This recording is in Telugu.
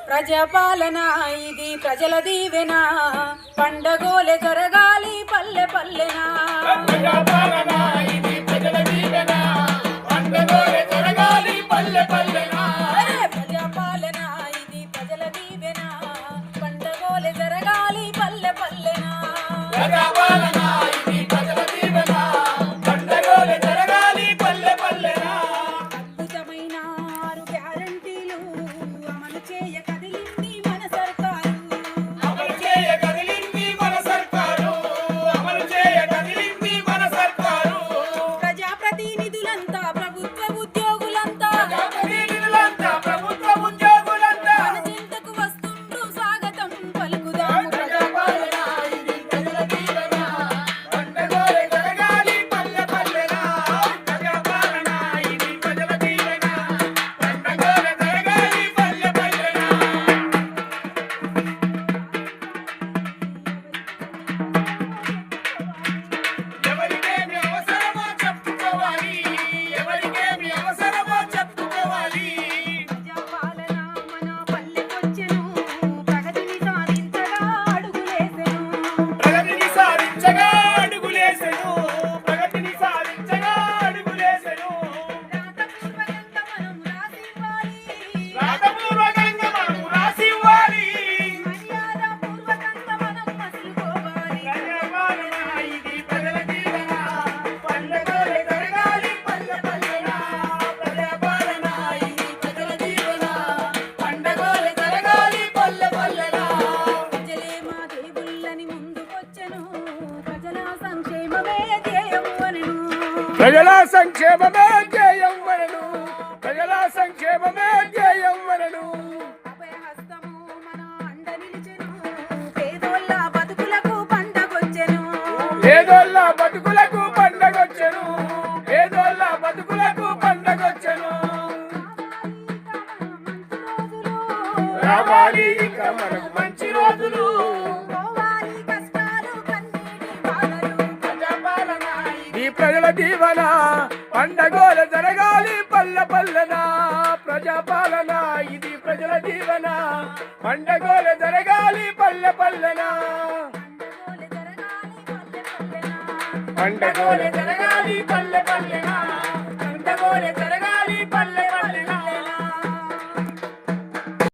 ప్రజాపాలన ఇది ప్రజల దీవెన పండగోలే జరగాలి పల్లె పల్లెనా ప్రజాపాలన ఇది ప్రజల దీవెన పండగోలే జరగాలి పల్లె పల్లెనా ప్రజాపాలన ఇది ప్రజల దీవెన పండగోలే జరగాలి పల్లె పల్లెనా ప్రజాపాలన ఇది ప్రజల దీవెన పండగోలే జరగాలి పల్లె పల్లెనా అద్భుతమైన 6 గ్యారంటీలు అమలు చేయ కదిలింది మన సర్కారు అమలు చేయ కదిలింది మన సర్కారు అమలు చేయ కదిలింది మన సర్కారు ప్రజాప్రతినిధులంతా ప్రభుత్వ ఉద్యోగులంతా ప్రజాప్రతినిధులంతా ప్రభుత్వ ఉద్యోగులంతా మన చింతకు వస్తుండ్రు స్వాగతం పలుకుదాము ప్రజాపాలన ఇది ప్రజల దీవెన పండగోలే జరగాలి పల్లె పల్లెనా ప్రజాపాలన ఇది ప్రజల దీవెన పండగోలే జరగాలి పల్లె పల్లెనా ఎవరికేమి అవసరమో చెప్పుకోవాలి ఎవరికేమి అవసరమో చెప్పుకోవాలి ప్రజాపాలన మన పల్లెకొచ్చెను ప్రగతిని సాధించగా అడుగులేసెను ప్రగతిని సాధించగా అడుగులేసెను ప్రగతిని సాధించగా అడుగులేసెను రాతపూర్వకంగా మనం రాసివ్వాలి రాతపూర్వకంగా మనం రాసివ్వాలి మర్యాదపూర్వకంగా మనం మసులుకోవాలి ప్రజాపాలన ఇది ప్రజల దీవెన పండగోలే జరగాలి పల్లె పల్లెనా ప్రజాపాలన ఇది ప్రజల దీవెన పండగోలే జరగాలి పల్లె పల్లెనా ప్రజలే మా దేవుళ్ళని ముందుకొచ్చెను ప్రజల సంక్షేమమే ధ్యేయం అనెను ప్రజల సంక్షేమమే ధ్యేయం వలెను ప్రజల సంక్షేమమే ధ్యేయం వలెను అభయహస్తము మన అండ నిలిచెను పేదోళ్ళ బతుకులకు పండగొచ్చెను పేదోళ్ళ బతుకులకు పండగొచ్చెను పేదోళ్ళ బతుకులకు పండగొచ్చెను రావాలి ఇక మనకు మంచి రోజులు పోవాలి కష్టాలు కన్నీటి బాధలు ప్రజాపాలన ఇది ప్రజల దీవెన పండగోల జరగాలి పల్లె పల్లెన ప్రజాపాలన ఇది ప్రజల దీవెన పండగోల జరగాలి పల్లె పల్లెన పండగోలే జరగాలి పల్లె పల్లెనా పండగోల జరగాలి పల్లె పల్లెన పండగోల జరగాలి పల్లె